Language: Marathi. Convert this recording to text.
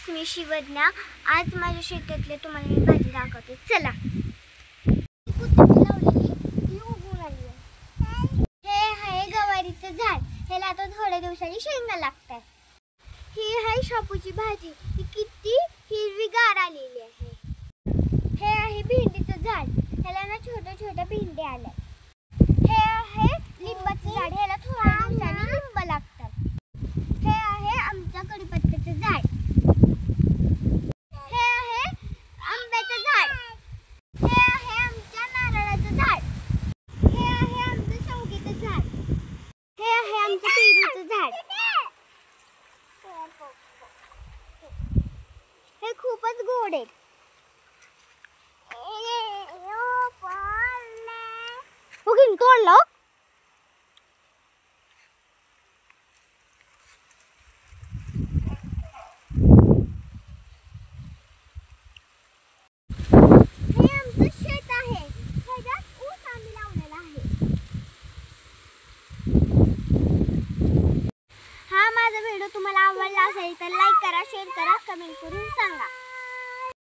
फ्रेंड्स, मी शिवज्ञा. आज माझ्या शेतातले तुम्हाला मी भाजी दाखवते. चला. लावलेली ती उगवून आली आहे. हे आहे गवारीचं झाड. ह्याला आता थोड्या दिवसांनी शेंगा लागतात. ही आहे शापूची भाजी. ही किती हिरवीगार आलेली आहे. हे आहे भेंडीचं झाड. ह्याला ना छोट्या छोट्या भेंड्या आल्या. हे आहे लिंबाचं झाड. ह्याला थोड्या दिवसांनी लिंब लागतात. हे आहे आमच्या कडीपत्त्याचं झाड. हे आहे आंब्याचं झाड. हे आहे आमच्या नारळाचं झाड. हे आहे आमचं शेवग्याचं झाड. हे आहे आमचं पेरूचं झाड. हे खूपच गोड आहे. बघून तोडलं. हे आमचं शेत आहे. ह्याच्यात ऊस आम्ही लावलेला आहे. हा माझा व्हिडिओ तुम्हाला आवडला असेल तर लाईक करा, शेअर करा, कमेंट करून सांगा.